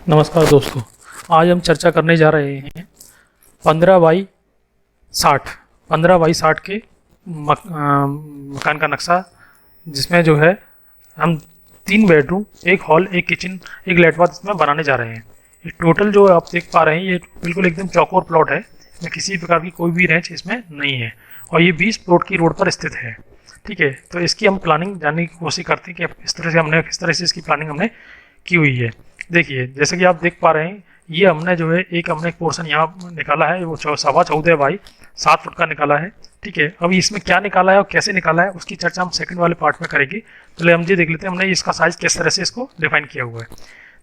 नमस्कार दोस्तों। आज हम चर्चा करने जा रहे हैं 15 बाई 60 15 बाई 60 के मकान का नक्शा, जिसमें जो है हम 3 बेडरूम, एक हॉल, एक किचन, एक लेट बाथ इसमें बनाने जा रहे हैं। ये टोटल जो आप देख पा रहे हैं ये बिल्कुल एकदम चौकोर प्लॉट है। इसमें किसी प्रकार की कोई भी रेंज इसमें नहीं है और ये 20 प्लॉट की रोड पर स्थित है। ठीक है, तो इसकी हम प्लानिंग जानने की कोशिश करते हैं कि किस तरह से इसकी प्लानिंग हमने की हुई है। देखिए, जैसे कि आप देख पा रहे हैं, ये हमने जो है एक पोर्शन यहाँ निकाला है, वो 14.25 बाई 7 फुट का निकाला है। ठीक है, अभी इसमें क्या निकाला है और कैसे निकाला है उसकी चर्चा हम सेकंड वाले पार्ट में करेंगे। पहले हम ये देख लेते हैं हमने इसका साइज किस तरह से इसको डिफाइन किया हुआ है।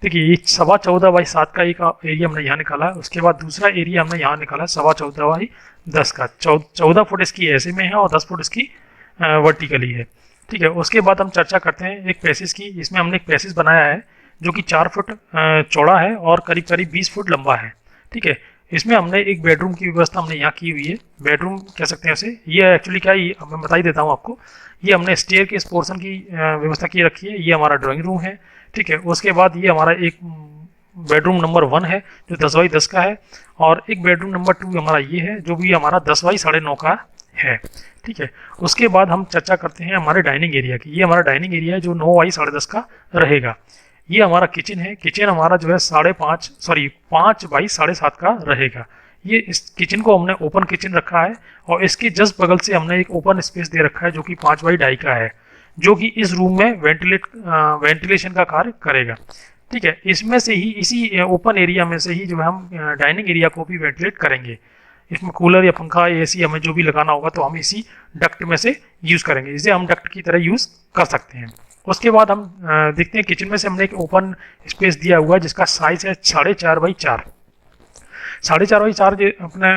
देखिए, ये 14.25 बाई 7 का एक एरिया हमने यहाँ निकाला है। उसके बाद दूसरा एरिया हमने यहाँ निकाला है 14.25 बाई 10 का। 14 फुट इसकी ऐसे में है और 10 फुट इसकी वर्टिकली है। ठीक है, उसके बाद हम चर्चा करते हैं एक पैसेज की। इसमें हमने एक पैसेज बनाया है जो कि 4 फुट चौड़ा है और करीब करीब 20 फुट लंबा है। ठीक है, इसमें हमने एक बेडरूम की व्यवस्था हमने यहाँ की हुई है। बेडरूम कह सकते हैं उसे। ये एक्चुअली क्या है, मैं बता ही देता हूँ आपको। ये हमने स्टेयर के इस पोर्शन की व्यवस्था की रखी है। ये हमारा ड्राइंग रूम है। ठीक है, उसके बाद ये हमारा एक बेडरूम नंबर 1 है जो 10 बाई 10 का है, और एक बेडरूम नंबर 2 हमारा ये है जो भी हमारा 10 बाई 9.5 का है। ठीक है, उसके बाद हम चर्चा करते हैं हमारे डाइनिंग एरिया की। ये हमारा डाइनिंग एरिया है जो 9 बाई 10.5 का रहेगा। ये हमारा किचन है। किचन हमारा जो है 5 बाई 7.5 का रहेगा। ये इस किचन को हमने ओपन किचन रखा है और इसके जस्ट बगल से हमने एक ओपन स्पेस दे रखा है जो कि 5 बाई 2.5 का है, जो कि इस रूम में वेंटिलेशन का कार्य करेगा। ठीक है, इसमें से ही, इसी ओपन एरिया में से ही जो है हम डाइनिंग एरिया को भी वेंटिलेट करेंगे। इसमें कूलर या पंखा या एसी हमें जो भी लगाना होगा तो हम इसी डक्ट में से यूज़ करेंगे। इसे हम डक्ट की तरह यूज़ कर सकते हैं। उसके बाद हम देखते हैं किचन में से हमने एक ओपन स्पेस दिया हुआ है जिसका साइज है 4.5 बाई 4। 4.5 बाई 4 जो अपने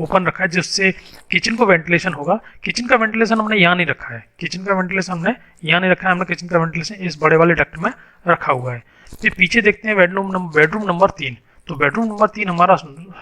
ओपन रखा है जिससे किचन को वेंटिलेशन होगा। किचन का वेंटिलेशन हमने यहाँ नहीं रखा है। किचन का वेंटिलेशन हमने यहाँ नहीं रखा है। हमने किचन का वेंटिलेशन इस बड़े वाले डक्ट में रखा हुआ है। फिर पीछे देखते हैं बेडरूम नंबर 3। तो बेडरूम नंबर 3 हमारा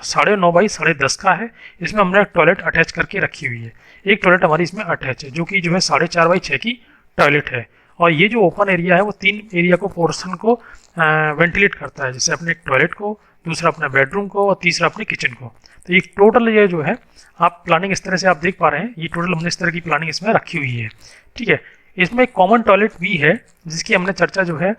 9.5 बाई 10.5 का है। इसमें हमने टॉयलेट अटैच करके रखी हुई है। एक टॉयलेट हमारी इसमें अटैच है जो कि जो है 4.5 बाई 6 की टॉयलेट है। और ये जो ओपन एरिया है वो 3 एरिया को पोर्शन को वेंटिलेट करता है, जैसे अपने टॉयलेट को, दूसरा अपने बेडरूम को और तीसरा अपने किचन को। तो ये टोटल ये जो है आप प्लानिंग इस तरह से आप देख पा रहे हैं। ये टोटल हमने इस तरह की प्लानिंग इसमें रखी हुई है। ठीक है, इसमें एक कॉमन टॉयलेट भी है जिसकी हमने चर्चा जो है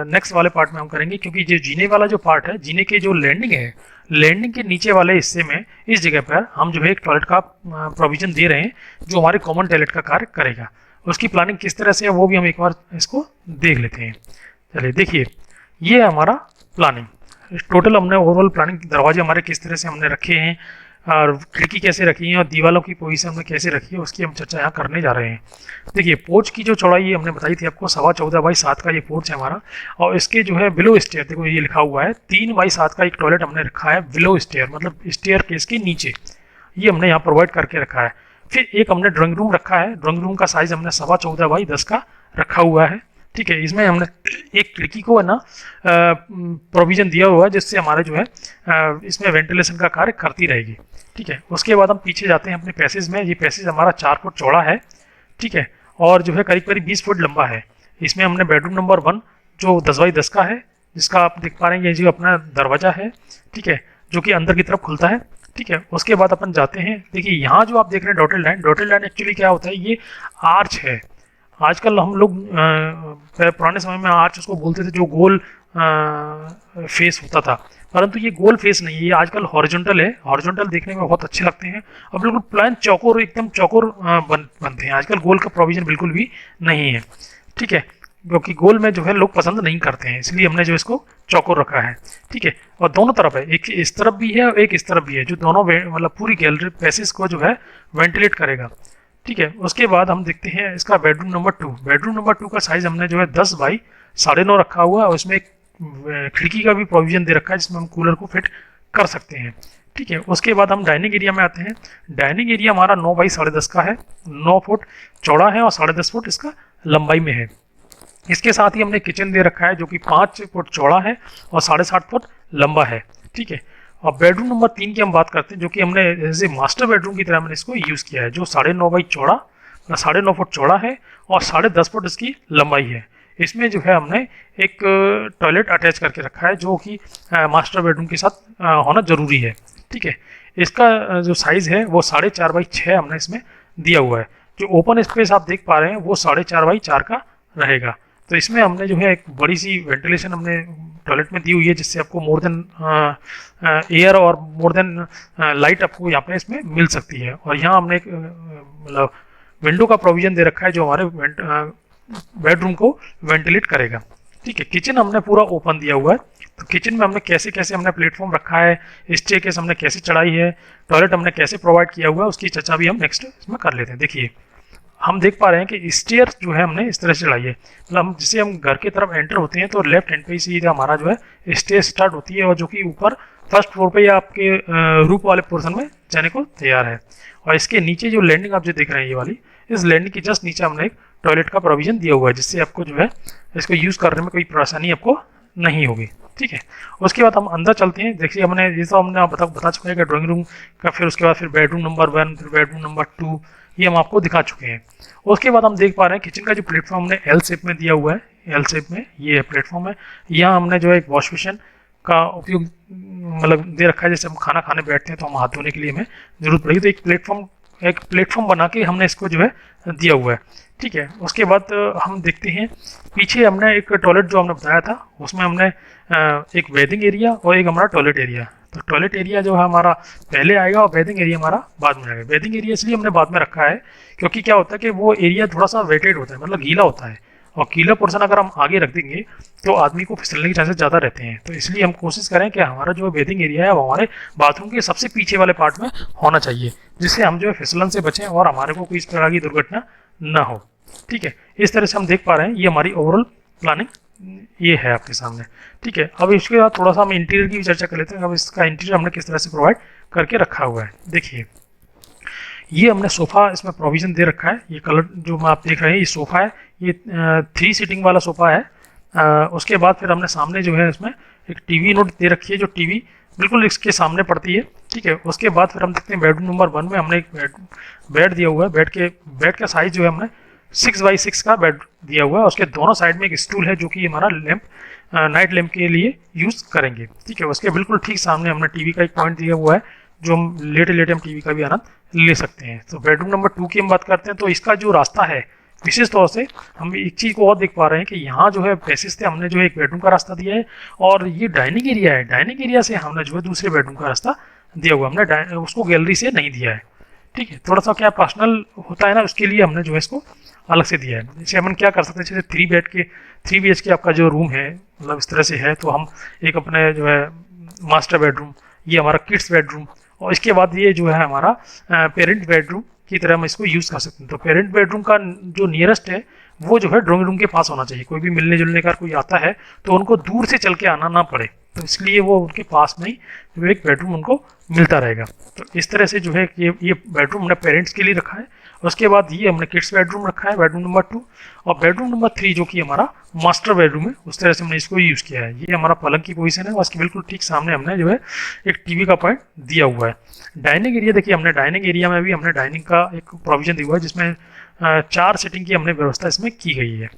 नेक्स्ट वाले पार्ट में हम करेंगे, क्योंकि जो जीने वाला जो पार्ट है, जीने के जो लैंडिंग है, लैंडिंग के नीचे वाले हिस्से में इस जगह पर हम जो है एक टॉयलेट का प्रोविजन दे रहे हैं जो हमारे कॉमन टॉयलेट का कार्य करेगा। उसकी प्लानिंग किस तरह से है वो भी हम एक बार इसको देख लेते हैं। चलिए देखिए, ये है हमारा प्लानिंग। टोटल हमने ओवरऑल प्लानिंग, दरवाजे हमारे किस तरह से हमने रखे हैं और खिड़की कैसे रखी है और दीवारों की पोजीशन हमने कैसे रखी है उसकी हम चर्चा यहाँ करने जा रहे हैं। देखिए, पोर्च की जो चौड़ाई हमने बताई थी आपको 14.25 बाई 7 का ये पोर्च है हमारा। और इसके जो है बिलो स्टेयर, देखो ये लिखा हुआ है 3 बाई 7 का एक टॉयलेट हमने रखा है बिलो स्टेयर, मतलब स्टेयर केस के नीचे। ये हमने यहाँ प्रोवाइड करके रखा है। फिर एक हमने ड्राइंग रूम रखा है। ड्राइंग रूम का साइज हमने 14.25 बाई 10 का रखा हुआ है। ठीक है, इसमें हमने एक खिड़की को है ना प्रोविजन दिया हुआ है जिससे हमारे जो है इसमें वेंटिलेशन का कार्य करती रहेगी। ठीक है, उसके बाद हम पीछे जाते हैं अपने पैसेज में। ये पैसेज हमारा 4 फुट चौड़ा है। ठीक है, और जो है करीब करीब 20 फुट लंबा है। इसमें हमने बेडरूम नंबर 1 जो 10 बाई 10 का है, जिसका आप देख पा रहे हैं ये जो अपना दरवाजा है। ठीक है, जो कि अंदर की तरफ खुलता है। ठीक है, उसके बाद अपन जाते हैं। देखिए, यहाँ जो आप देख रहे हैं डॉटेड लाइन एक्चुअली क्या होता है, ये आर्च है। आजकल हम लोग पुराने समय में आर्च उसको बोलते थे जो गोल फेस होता था, परंतु ये गोल फेस नहीं है, ये आजकल हॉरिजॉन्टल है। हॉरिजॉन्टल देखने में बहुत अच्छे लगते हैं और बिल्कुल प्लान चौकोर, एकदम चौकोर बनते हैं। आजकल गोल का प्रोविजन बिल्कुल भी नहीं है। ठीक है, क्योंकि गोल में जो है लोग पसंद नहीं करते हैं, इसलिए हमने जो इसको चौकोर रखा है। ठीक है, और दोनों तरफ है, एक इस तरफ भी है और एक इस तरफ भी है, जो दोनों मतलब पूरी गैलरी पैसेज को जो है वेंटिलेट करेगा। ठीक है, उसके बाद हम देखते हैं इसका बेडरूम नंबर 2। बेडरूम नंबर 2 का साइज हमने जो है 10 बाई 9.5 रखा हुआ है और उसमें एक खिड़की का भी प्रोविजन दे रखा है जिसमें हम कूलर को फिट कर सकते हैं। ठीक है, उसके बाद हम डाइनिंग एरिया में आते हैं। डाइनिंग एरिया हमारा 9 बाई 10.5 का है। 9 फुट चौड़ा है और 10.5 फुट इसका लंबाई में है। इसके साथ ही हमने किचन दे रखा है जो कि 5 फुट चौड़ा है और 7.5 फुट लंबा है। ठीक है, और बेडरूम नंबर 3 की हम बात करते हैं, जो कि हमने एज ए मास्टर बेडरूम की तरह हमने इसको यूज़ किया है, जो 9.5 बाई चौड़ा, 9.5 फुट चौड़ा है और 10.5 फुट इसकी लंबाई है। इसमें जो है हमने एक टॉयलेट अटैच करके रखा है जो कि मास्टर बेडरूम के साथ होना ज़रूरी है। ठीक है, इसका जो साइज़ है वो 4.5x6 हमने इसमें दिया हुआ है। जो ओपन स्पेस आप देख पा रहे हैं वो 4.5x4 का रहेगा। तो इसमें हमने जो है एक बड़ी सी वेंटिलेशन हमने टॉयलेट में दी हुई है, जिससे आपको मोर देन एयर और मोर देन लाइट आपको यहाँ पे इसमें मिल सकती है। और यहाँ हमने एक मतलब विंडो का प्रोविजन दे रखा है जो हमारे बेडरूम को वेंटिलेट करेगा। ठीक है, किचन हमने पूरा ओपन दिया हुआ है। तो किचन में हमने कैसे कैसे हमने प्लेटफॉर्म रखा है, स्टेयरकेस हमने कैसे चढ़ाई है, टॉयलेट हमने कैसे प्रोवाइड किया हुआ है, उसकी चर्चा भी हम नेक्स्ट इसमें कर लेते हैं। देखिए, हम देख पा रहे हैं कि स्टेयर जो है हमने इस तरह से चढ़ाई है। मतलब हम जैसे हम घर की तरफ एंटर होते हैं तो लेफ्ट हैंड पे सीधा हमारा जो है स्टेयर स्टार्ट होती है, और जो कि ऊपर फर्स्ट फ्लोर पे या आपके रूफ वाले पोर्शन में जाने को तैयार है। और इसके नीचे जो लैंडिंग आप जो देख रहे हैं ये वाली, इस लैंडिंग के जस्ट नीचे हमने एक टॉयलेट का प्रोविजन दिया हुआ है, जिससे आपको जो है इसको यूज़ करने में कोई परेशानी आपको नहीं होगी। ठीक है, उसके बाद हम अंदर चलते हैं। देखिए, हमने जैसा हमने बता चुका है कि ड्राइंग रूम का, फिर उसके बाद फिर बेडरूम नंबर 1, फिर बेडरूम नंबर 2, ये हम आपको दिखा चुके हैं। उसके बाद हम देख पा रहे हैं किचन का जो प्लेटफॉर्म हमने एल शेप में दिया हुआ है, एल शेप में ये प्लेटफॉर्म है। यहाँ हमने जो है एक वॉश बेसिन का उपयोग मतलब दे रखा है, जैसे हम खाना खाने बैठते हैं तो हम हाथ धोने के लिए हमें जरूरत पड़ेगी, तो एक प्लेटफॉर्म बना के हमने इसको जो है दिया हुआ है। ठीक है, उसके बाद हम देखते हैं पीछे हमने एक टॉयलेट जो हमने बताया था, उसमें हमने एक बेडिंग एरिया और एक हमारा टॉयलेट एरिया। तो टॉयलेट एरिया जो है हमारा पहले आएगा और बेडिंग एरिया हमारा बाद में आएगा। बेडिंग एरिया इसलिए हमने बाद में रखा है क्योंकि क्या होता है कि वो एरिया थोड़ा सा वेटेड होता है, मतलब गीला होता है, और गीला पोर्शन अगर हम आगे रख देंगे तो आदमी को फिसलने के चांसेस ज़्यादा रहते हैं। तो इसलिए हम कोशिश करें कि हमारा जो बेडिंग एरिया है वो हमारे बाथरूम के सबसे पीछे वाले पार्ट में होना चाहिए, जिससे हम जो है फिसलन से बचें और हमारे को कोई इस प्रकार की दुर्घटना ना हो। ठीक है, इस तरह से हम देख पा रहे हैं ये हमारी ओवरऑल प्लानिंग ये है आपके सामने। ठीक है, अब इसके बाद थोड़ा सा हम इंटीरियर की भी चर्चा कर लेते हैं। अब इसका इंटीरियर हमने किस तरह से प्रोवाइड करके रखा हुआ है। देखिए, ये हमने सोफ़ा इसमें प्रोविज़न दे रखा है। ये कलर जो आप देख रहे हैं ये सोफ़ा है, ये 3 सीटिंग वाला सोफ़ा है। उसके बाद फिर हमने सामने जो है इसमें एक टीवी यूनिट दे रखी है, जो टीवी बिल्कुल इसके सामने पड़ती है। ठीक है, उसके बाद फिर हम देखते हैं बेडरूम नंबर 1 में हमने एक बेड दिया हुआ है। बेड का साइज़ जो है हमने 6x6 का बेड दिया हुआ है। उसके दोनों साइड में एक स्टूल है जो कि हमारा लैंप नाइट लैंप के लिए यूज़ करेंगे। ठीक है, उसके बिल्कुल ठीक सामने हमने टीवी का एक पॉइंट दिया हुआ है, जो हम लेटे लेटे हम टीवी का भी आनंद ले सकते हैं। तो बेडरूम नंबर 2 की हम बात करते हैं, तो इसका जो रास्ता है विशेष तौर से हम एक चीज़ को और देख पा रहे हैं कि यहाँ जो है पैसेज से हमने जो है एक बेडरूम का रास्ता दिया है, और ये डाइनिंग एरिया है, डाइनिंग एरिया से हमने जो है दूसरे बेडरूम का रास्ता दिया हुआ, हमने उसको गैलरी से नहीं दिया है। ठीक है, थोड़ा सा क्या पर्सनल होता है ना, उसके लिए हमने जो है इसको अलग से दिया है। जैसे हम क्या कर सकते हैं, जैसे 3 BHK आपका जो रूम है मतलब इस तरह से है, तो हम एक अपने जो है मास्टर बेडरूम, ये हमारा किड्स बेडरूम, और इसके बाद ये जो है हमारा पेरेंट बेडरूम की तरह हम इसको यूज़ कर सकते हैं। तो पेरेंट बेडरूम का जो नियरेस्ट है वो जो है ड्राइंग रूम के पास होना चाहिए। कोई भी मिलने जुलने का कोई आता है तो उनको दूर से चल के आना ना पड़े, तो इसलिए वो उनके पास में ही जो एक बेडरूम उनको मिलता रहेगा। तो इस तरह से जो है ये बेडरूम हमने पेरेंट्स के लिए रखा है। उसके बाद ये हमने किड्स बेडरूम रखा है, बेडरूम नंबर 2, और बेडरूम नंबर 3 जो कि हमारा मास्टर बेडरूम है, उस तरह से हमने इसको यूज़ किया है। ये हमारा पलंग की पोजीशन है, और उसके बिल्कुल ठीक सामने हमने जो है एक टीवी का पॉइंट दिया हुआ है। डाइनिंग एरिया देखिए, हमने डाइनिंग एरिया में भी हमने डाइनिंग का एक प्रोविजन दिया हुआ है, जिसमें 4 सीटिंग की हमने व्यवस्था इसमें की गई है।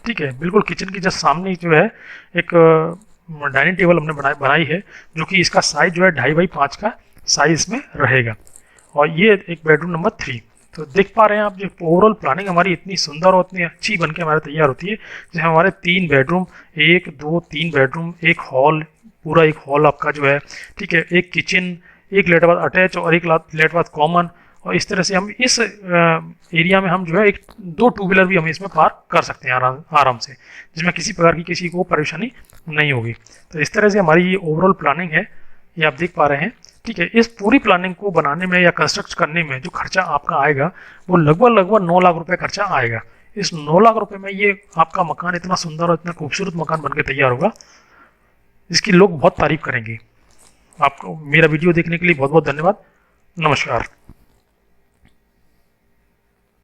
ठीक है, बिल्कुल किचन की जस्ट सामने जो है एक डाइनिंग टेबल हमने बनाई है, जो कि इसका साइज जो है 2.5x5 का साइज में रहेगा, और ये एक बेडरूम नंबर 3। तो देख पा रहे हैं आप, जो ओवरऑल प्लानिंग हमारी इतनी सुंदर और इतनी अच्छी बनके हमारे तैयार होती है, जैसे हमारे 3 बेडरूम, 1 2 3 बेडरूम, एक हॉल, पूरा एक हॉल आपका जो है, ठीक है, एक किचन, एक लेटर बाथ अटैच और एक लेटर बाथ कॉमन, और इस तरह से हम इस एरिया में हम जो है एक 2 टू व्हीलर भी हम इसमें पार्क कर सकते हैं आराम से, जिसमें किसी प्रकार की किसी को परेशानी नहीं होगी। तो इस तरह से हमारी ये ओवरऑल प्लानिंग है, ये आप देख पा रहे हैं। ठीक है, इस पूरी प्लानिंग को बनाने में या कंस्ट्रक्ट करने में जो खर्चा आपका आएगा वो लगभग 9 लाख रुपए खर्चा आएगा। इस 9 लाख रुपए में ये आपका मकान इतना सुंदर और इतना खूबसूरत मकान बनकर तैयार होगा, जिसकी लोग बहुत तारीफ करेंगे। आपको मेरा वीडियो देखने के लिए बहुत बहुत धन्यवाद। नमस्कार।